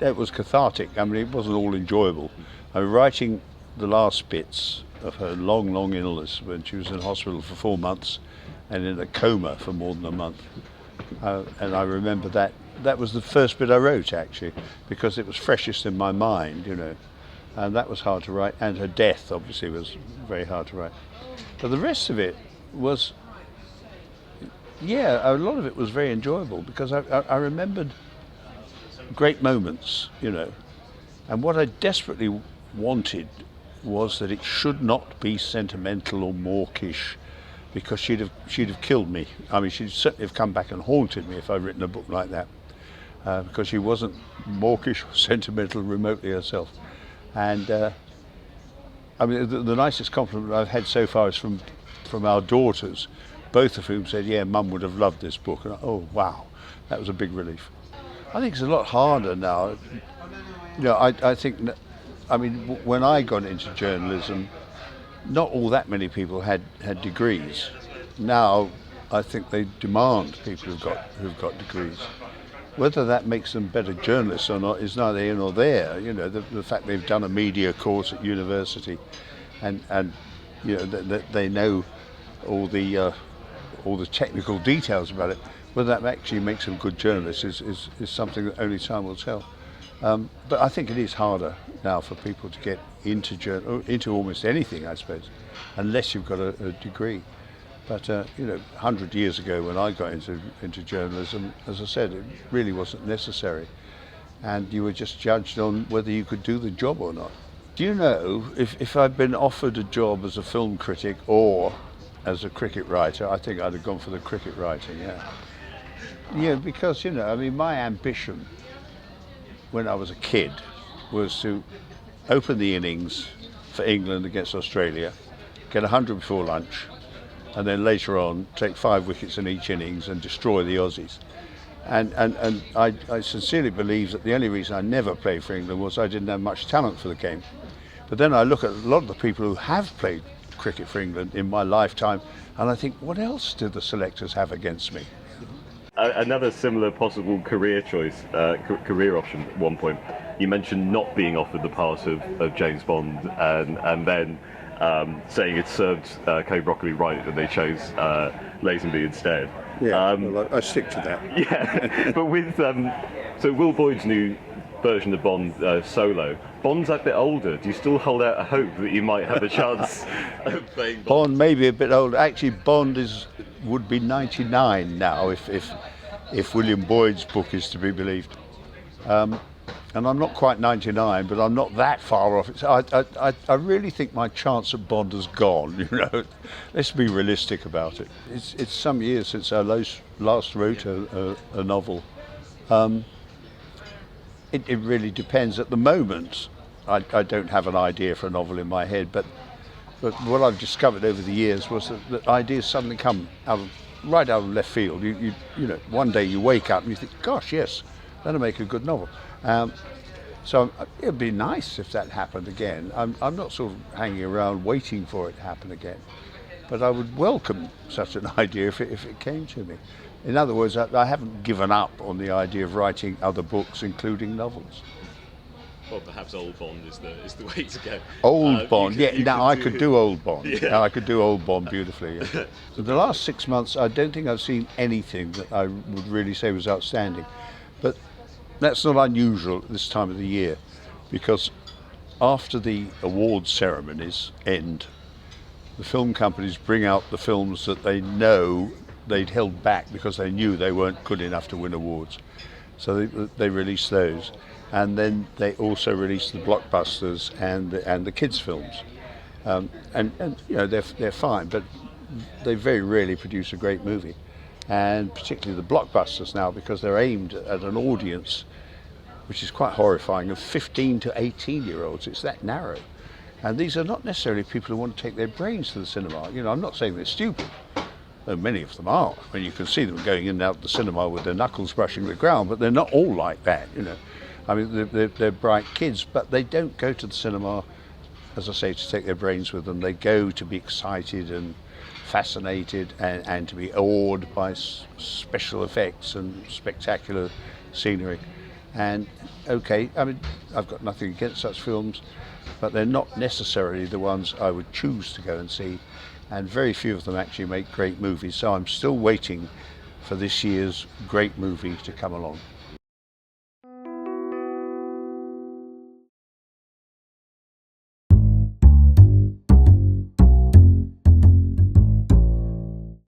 it was cathartic. I mean, it wasn't all enjoyable. I mean, writing the last bits of her long, long illness when she was in hospital for 4 months and in a coma for more than a month. And I remember that was the first bit I wrote, actually, because it was freshest in my mind, and that was hard to write. And her death, obviously, was very hard to write. But the rest of it was, a lot of it was very enjoyable because I remembered great moments, and what I desperately wanted was that it should not be sentimental or mawkish, because she'd have killed me. I mean, she'd certainly have come back and haunted me if I'd written a book like that, because she wasn't mawkish or sentimental remotely herself. And I mean, the nicest compliment I've had so far is from our daughters, both of whom said, "Yeah, Mum would have loved this book." And oh wow, that was a big relief. I think it's a lot harder now. I think, I mean, when I got into journalism, not all that many people had degrees. Now, I think they demand people who've got degrees. Whether that makes them better journalists or not is neither here nor there. The fact they've done a media course at university, and they know all the technical details about it. Whether that actually makes them good journalists is something that only time will tell. But I think it is harder now for people to get into almost anything, I suppose, unless you've got a degree. But 100 years ago, when I got into journalism, as I said, it really wasn't necessary, and you were just judged on whether you could do the job or not. Do you know, if I'd been offered a job as a film critic or as a cricket writer, I think I'd have gone for the cricket writing. Yeah, because I mean, my ambition when I was a kid was to open the innings for England against Australia, get 100 before lunch, and then later on take 5 wickets in each innings and destroy the Aussies. And I sincerely believe that the only reason I never played for England was I didn't have much talent for the game. But then I look at a lot of the people who have played cricket for England in my lifetime, and I think, what else did the selectors have against me? Another similar possible career choice, career option at one point, you mentioned not being offered the part of James Bond, and then saying it served Cubby Broccoli right that they chose Lazenby instead. Yeah, well, I stick to that. Yeah, but with so Will Boyd's new version of Bond, Solo, Bond's a bit older. Do you still hold out a hope that you might have a chance of playing Bond? Bond may be a bit older. Actually, Bond would be 99 now if William Boyd's book is to be believed. And I'm not quite 99, but I'm not that far off. I really think my chance at Bond has gone. Let's be realistic about it. It's some years since I last wrote a novel. It really depends. At the moment, I don't have an idea for a novel in my head, but what I've discovered over the years was that ideas suddenly come right out of left field. One day you wake up and you think, gosh, yes, that'll make a good novel. So it'd be nice if that happened again. I'm not sort of hanging around waiting for it to happen again, but I would welcome such an idea if it came to me. In other words, I haven't given up on the idea of writing other books, including novels. Well, perhaps Old Bond is the way to go. Old Bond, I could do Old Bond. Yeah. Now I could do Old Bond beautifully. Yeah. So the last 6 months, I don't think I've seen anything that I would really say was outstanding. But that's not unusual at this time of the year, because after the awards ceremonies end, the film companies bring out the films that they know they'd held back because they knew they weren't good enough to win awards. So they release those. And then they also release the blockbusters and the kids' films. They're fine, but they very rarely produce a great movie. And particularly the blockbusters now, because they're aimed at an audience which is quite horrifying, of 15 to 18-year-olds. It's that narrow. And these are not necessarily people who want to take their brains to the cinema. I'm not saying they're stupid, though many of them are. I mean, you can see them going in and out of the cinema with their knuckles brushing the ground, but they're not all like that, I mean, they're bright kids, but they don't go to the cinema, as I say, to take their brains with them. They go to be excited and fascinated and to be awed by special effects and spectacular scenery. And okay, I mean, I've got nothing against such films, but they're not necessarily the ones I would choose to go and see, and very few of them actually make great movies. So I'm still waiting for this year's great movie to come along.